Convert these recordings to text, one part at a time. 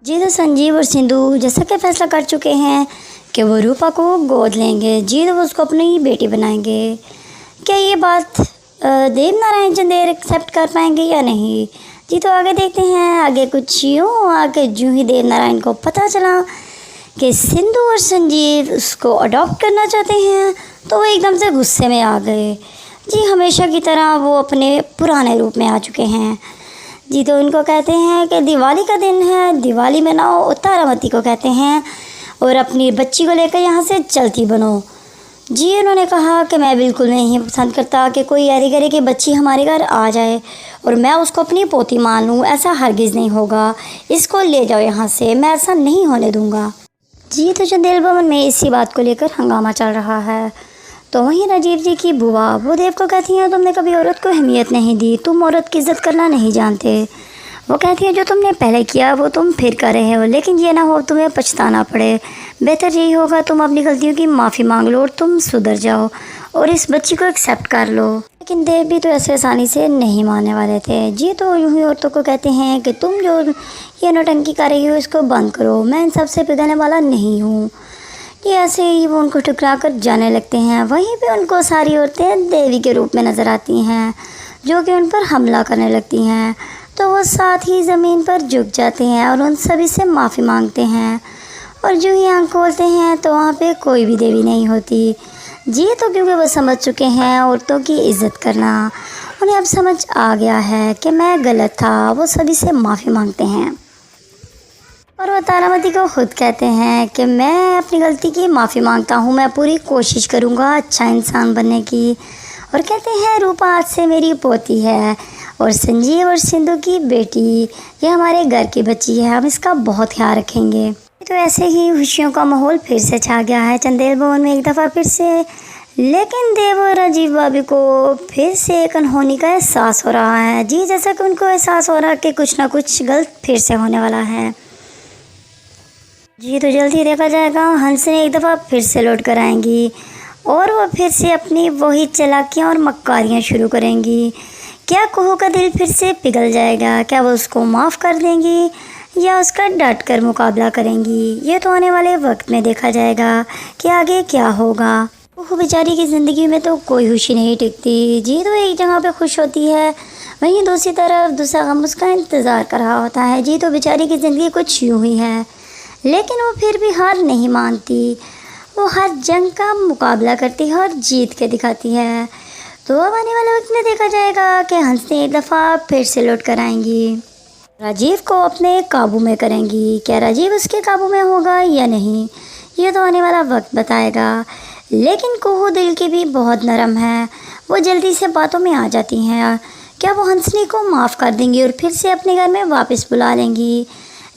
जी तो संजीव और सिंधु जैसा कि फैसला कर चुके हैं कि वो रूपा को गोद लेंगे। जी तो वो उसको अपनी बेटी बनाएंगे। क्या ये बात देव नारायण चंदेल एक्सेप्ट कर पाएंगे या नहीं? जी तो आगे देखते हैं। आगे कुछ यूँ आगे जूँ ही देव नारायण को पता चला कि सिंधु और संजीव उसको अडॉप्ट करना चाहते हैं तो वो एकदम से गुस्से में आ गए। जी हमेशा की तरह वो अपने पुराने रूप में आ चुके हैं। जी तो इनको कहते हैं कि दिवाली का दिन है, दिवाली मनाओ, तारामती को कहते हैं और अपनी बच्ची को लेकर यहाँ से चलती बनो। जी उन्होंने कहा कि मैं बिल्कुल नहीं पसंद करता कि कोई ऐसी करे कि बच्ची हमारे घर आ जाए और मैं उसको अपनी पोती मान लूँ। ऐसा हरगिज़ नहीं होगा, इसको ले जाओ यहाँ से, मैं ऐसा नहीं होने दूँगा। जी तो चंदेल भवन में इसी बात को लेकर हंगामा चल रहा है। तो वहीं राजीव जी की बुआ वो देव को कहती हैं तुमने कभी औरत को अहमियत नहीं दी, तुम औरत की इज़्ज़त करना नहीं जानते। वो कहती है जो तुमने पहले किया वो तुम फिर कर रहे हो, लेकिन ये ना हो तुम्हें पछताना पड़े। बेहतर यही होगा तुम अपनी गलतियों की माफ़ी मांग लो और तुम सुधर जाओ और इस बच्ची को एक्सेप्ट कर लो। लेकिन देव भी तो ऐसे आसानी से नहीं मानने वाले थे। जी तो यूँ ही औरतों को कहते हैं कि तुम जो ये नौटंकी कर रही हो इसको बंद करो, मैं इन सबसे पिघलने वाला नहीं हूँ। ये ऐसे ही वो उनको ठुकरा कर जाने लगते हैं। वहीं पे उनको सारी औरतें देवी के रूप में नज़र आती हैं जो कि उन पर हमला करने लगती हैं। तो वो साथ ही ज़मीन पर झुक जाते हैं और उन सभी से माफ़ी मांगते हैं और जो ही आँख खोलते हैं तो वहाँ पे कोई भी देवी नहीं होती। जी तो क्योंकि वो समझ चुके हैं औरतों की इज़्ज़त करना, उन्हें अब समझ आ गया है कि मैं गलत था। वो सभी से माफ़ी मांगते हैं और वो तारामती को खुद कहते हैं कि मैं अपनी गलती की माफ़ी मांगता हूँ, मैं पूरी कोशिश करूँगा अच्छा इंसान बनने की। और कहते हैं रूपा आज से मेरी पोती है और संजीव और सिंधु की बेटी, ये हमारे घर की बच्ची है, हम इसका बहुत ख्याल रखेंगे। तो ऐसे ही खुशियों का माहौल फिर से छा गया है चंदेल भवन में एक दफ़ा फिर से। लेकिन देव और राजीव भाभी को फिर से एक अनहोनी का एहसास हो रहा है। जी जैसा कि उनको एहसास हो रहा है कि कुछ ना कुछ गलत फिर से होने वाला है। जी तो जल्द ही देखा जाएगा हंसनी एक दफ़ा फिर से लौट कर आएंगी और वो फिर से अपनी वही चालाकियाँ और मक्कारियाँ शुरू करेंगी। क्या कुहू का दिल फिर से पिघल जाएगा? क्या वो उसको माफ़ कर देंगी या उसका डट कर मुकाबला करेंगी? ये तो आने वाले वक्त में देखा जाएगा कि आगे क्या होगा। कुहू बेचारी की ज़िंदगी में तो कोई खुशी नहीं टिकती। जी तो एक जगह पे खुश होती है, वहीं दूसरी तरफ दूसरा गम उसका इंतज़ार कर रहा होता है। जी तो बेचारी की ज़िंदगी कुछ यूँ ही है, लेकिन वो फिर भी हार नहीं मानती। वो हर जंग का मुकाबला करती है और जीत के दिखाती है। तो अब आने वाले वक्त में देखा जाएगा कि हंसने एक दफ़ा फिर से लौट कर आएंगी, राजीव को अपने काबू में करेंगी। क्या राजीव उसके काबू में होगा या नहीं, ये तो आने वाला वक्त बताएगा। लेकिन कुहू दिल की भी बहुत नरम है, वो जल्दी से बातों में आ जाती हैं। क्या वो हंसनी को माफ़ कर देंगी और फिर से अपने घर में वापस बुला लेंगी?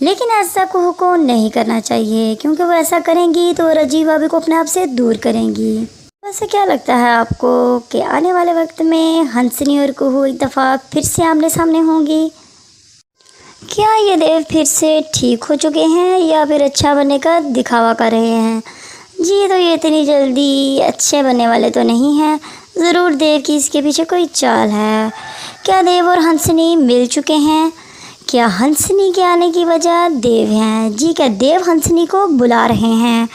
लेकिन ऐसा कुहू को नहीं करना चाहिए, क्योंकि वो ऐसा करेंगी तो राजीव भाभी को अपने आप से दूर करेंगी। वैसे क्या लगता है आपको कि आने वाले वक्त में हंसनी और कुहू एक दफ़ा फिर से आमने सामने होंगी? क्या ये देव फिर से ठीक हो चुके हैं या फिर अच्छा बनने का दिखावा कर रहे हैं? जी तो ये इतनी जल्दी अच्छे बनने वाले तो नहीं हैं। ज़रूर देव की इसके पीछे कोई चाल है। क्या देव और हंसनी मिल चुके हैं? क्या हंसनी के आने की वजह देव हैं? जी क्या देव हंसनी को बुला रहे हैं?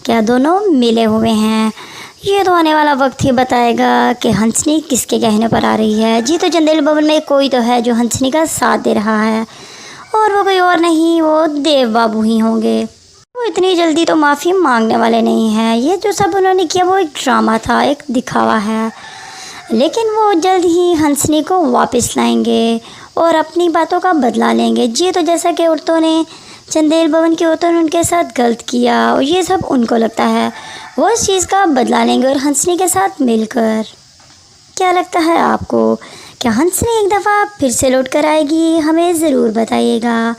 क्या दोनों मिले हुए हैं? ये तो आने वाला वक्त ही बताएगा कि हंसनी किसके कहने पर आ रही है। जी तो चंदेल भवन में कोई तो है जो हंसनी का साथ दे रहा है और वो कोई और नहीं, वो देव बाबू ही होंगे। वो इतनी जल्दी तो माफ़ी मांगने वाले नहीं हैं। ये जो सब उन्होंने किया वो एक ड्रामा था, एक दिखावा है। लेकिन वो जल्द ही हंसनी को वापस लाएंगे और अपनी बातों का बदला लेंगे। जी तो जैसा कि औरतों ने चंदेल भवन की औरतों ने उनके साथ गलत किया और ये सब उनको लगता है, वो इस चीज़ का बदला लेंगे और हंसनी के साथ मिलकर। क्या लगता है आपको, क्या हंसनी एक दफ़ा फिर से लौट कर आएगी? हमें ज़रूर बताइएगा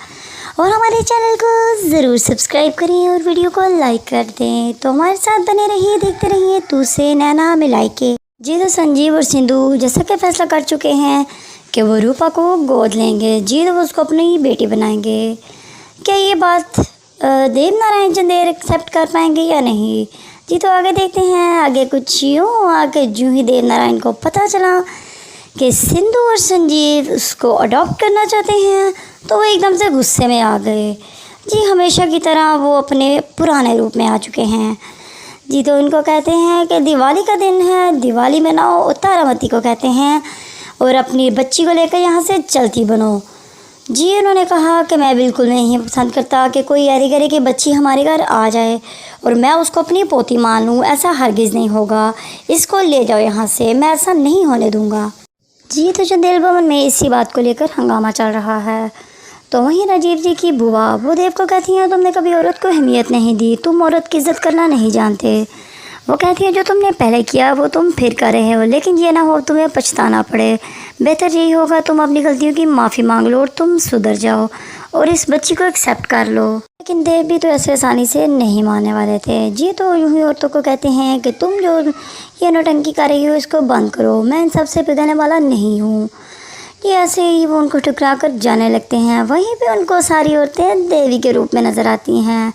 और हमारे चैनल को ज़रूर सब्सक्राइब करें और वीडियो को लाइक कर दें। तो हमारे साथ बने रहिए, देखते रहिए तू से नैना मिलाई के। जी तो संजीव और सिंधु जैसा कि फैसला कर चुके हैं कि वो रूपा को गोद लेंगे। जी तो वो उसको अपनी बेटी बनाएंगे। क्या ये बात देव नारायण चंदेल एक्सेप्ट कर पाएंगे या नहीं? जी तो आगे देखते हैं। आगे कुछ यूँ आगे जूँ ही देव नारायण को पता चला कि सिंधु और संजीव उसको अडॉप्ट करना चाहते हैं तो वो एकदम से गुस्से में आ गए। जी हमेशा की तरह वो अपने पुराने रूप में आ चुके हैं। जी तो उनको कहते हैं कि दिवाली का दिन है, दिवाली मनाओ, तारामती को कहते हैं और अपनी बच्ची को लेकर यहाँ से चलती बनो। जी उन्होंने कहा कि मैं बिल्कुल नहीं पसंद करता कि कोई ऐरी गैरी की बच्ची हमारे घर आ जाए और मैं उसको अपनी पोती मान लूँ, ऐसा हरगिज़ नहीं होगा, इसको ले जाओ यहाँ से, मैं ऐसा नहीं होने दूँगा। जी तो चंदेल भवन में इसी बात को लेकर हंगामा चल रहा है। तो वहीं राजीव जी की बुआ वो देव को कहती हैं तुमने कभी औरत को अहमियत नहीं दी, तुम औरत की इज़्ज़त करना नहीं जानते। वो कहती है जो तुमने पहले किया वो तुम फिर कर रहे हो, लेकिन ये ना हो तुम्हें पछताना पड़े। बेहतर यही होगा तुम अपनी गलतियों की माफ़ी मांग लो और तुम सुधर जाओ और इस बच्ची को एक्सेप्ट कर लो। लेकिन देव भी तो ऐसे आसानी से नहीं मानने वाले थे। जी तो यूं ही औरतों को कहते हैं कि तुम जो ये नौटंकी कर रही हो इसको बंद करो, मैं इन सबसे पिघलने वाला नहीं हूँ। ये ऐसे ही वो उनको ठुकरा कर जाने लगते हैं। वहीं पे उनको सारी औरतें देवी के रूप में नज़र आती हैं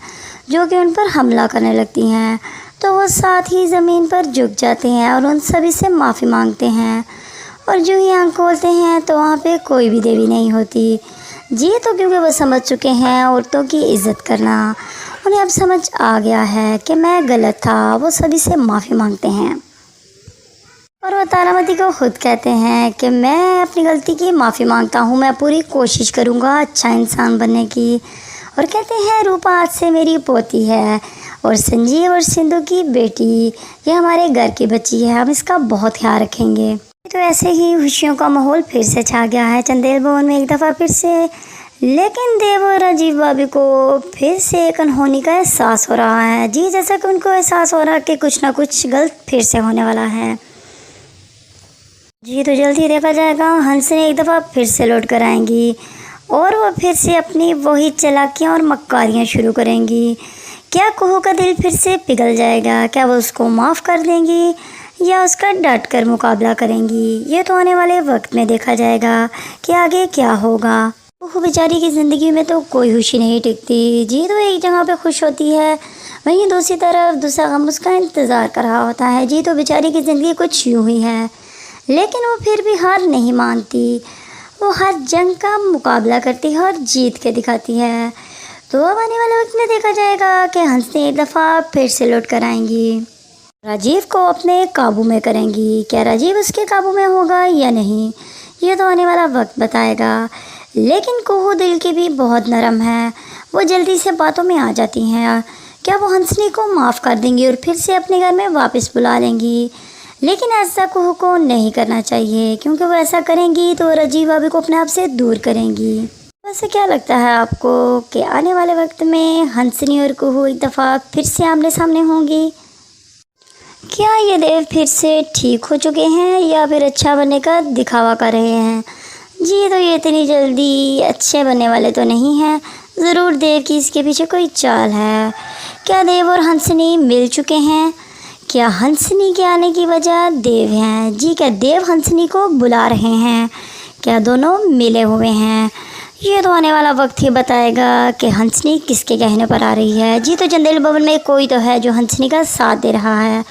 जो कि उन पर हमला करने लगती हैं। तो वो साथ ही ज़मीन पर झुक जाते हैं और उन सभी से माफ़ी मांगते हैं और जो ही आँख खोलते हैं तो वहाँ पे कोई भी देवी नहीं होती। जी तो क्योंकि वो समझ चुके हैं औरतों की इज़्ज़त करना, उन्हें अब समझ आ गया है कि मैं गलत था, वो सभी से माफ़ी मांगते हैं और वो तारामती को खुद कहते हैं कि मैं अपनी गलती की माफ़ी मांगता हूँ, मैं पूरी कोशिश करूँगा अच्छा इंसान बनने की। और कहते हैं रूपा आज से मेरी पोती है और संजीव और सिंधु की बेटी, ये हमारे घर की बच्ची है, हम इसका बहुत ख्याल रखेंगे। तो ऐसे ही खुशियों का माहौल फिर से छा गया है चंदेल भवन में एक दफ़ा फिर से। लेकिन देव और राजीव भाभी को फिर से एक अनहोनी का एहसास हो रहा है। जी जैसा कि उनको एहसास हो रहा है कि कुछ ना कुछ गलत फिर से होने वाला है। जी तो जल्द ही देखा जाएगा हंसनी एक दफ़ा फिर से लौट कर आएंगी और वो फिर से अपनी वही चालाकियाँ और मक्कारियाँ शुरू करेंगी। क्या कुहू का दिल फिर से पिघल जाएगा? क्या वो उसको माफ़ कर देंगी या उसका डट कर मुकाबला करेंगी? ये तो आने वाले वक्त में देखा जाएगा कि आगे क्या होगा। कुहू बेचारी की ज़िंदगी में तो कोई खुशी नहीं टिकती। जी तो एक जगह पे खुश होती है, वहीं दूसरी तरफ दूसरा गम उसका इंतज़ार कर रहा होता है। जी तो बेचारी की ज़िंदगी कुछ यूँ ही है, लेकिन वो फिर भी हार नहीं मानती। वो हर जंग का मुकाबला करती है और जीत के दिखाती है। तो अब आने वाले वक्त में देखा जाएगा कि हंसनी एक दफ़ा फिर से लौट कर आएंगी, राजीव को अपने काबू में करेंगी। क्या राजीव उसके काबू में होगा या नहीं, ये तो आने वाला वक्त बताएगा। लेकिन कुहू दिल की भी बहुत नरम है, वो जल्दी से बातों में आ जाती हैं। क्या वो हंसनी को माफ़ कर देंगी और फिर से अपने घर में वापस बुला लेंगी? लेकिन ऐसा कुहू को नहीं करना चाहिए, क्योंकि वो ऐसा करेंगी तो राजीव भाभी को अपने आप से दूर करेंगी। वैसे क्या लगता है आपको कि आने वाले वक्त में हंसनी और कुहू एक दफ़ा फिर से आमने सामने होंगी? क्या ये देव फिर से ठीक हो चुके हैं या फिर अच्छा बनने का दिखावा कर रहे हैं? जी तो ये इतनी जल्दी अच्छे बनने वाले तो नहीं हैं। ज़रूर देव की इसके पीछे कोई चाल है। क्या देव और हंसनी मिल चुके हैं? क्या हंसनी के आने की वजह देव हैं? जी क्या देव हंसनी को बुला रहे हैं? क्या दोनों मिले हुए हैं? ये तो आने वाला वक्त ही बताएगा कि हंसनी किसके कहने पर आ रही है। जी तो चंदेल भवन में कोई तो है जो हंसनी का साथ दे रहा है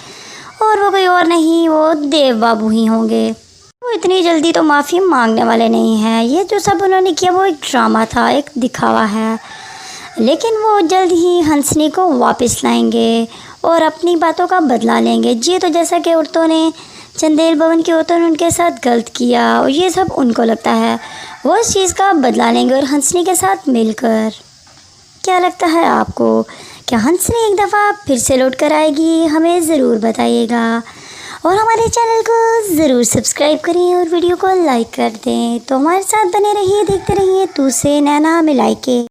और वो कोई और नहीं, वो देव बाबू ही होंगे। वो इतनी जल्दी तो माफ़ी मांगने वाले नहीं हैं। ये जो सब उन्होंने किया वो एक ड्रामा था, एक दिखावा है। लेकिन वो जल्द ही हंसनी को वापस लाएंगे और अपनी बातों का बदला लेंगे। जी तो जैसा कि औरतों ने चंदेल भवन की औरतों ने उनके साथ गलत किया और ये सब उनको लगता है, वो इस चीज़ का बदला लेंगे और हंसनी के साथ मिलकर। क्या लगता है आपको, क्या हंसनी एक दफ़ा फिर से लौट कर आएगी? हमें ज़रूर बताइएगा और हमारे चैनल को ज़रूर सब्सक्राइब करें और वीडियो को लाइक कर दें। तो हमारे साथ बने रहिए, देखते रहिए तू से नैना मिलाई के।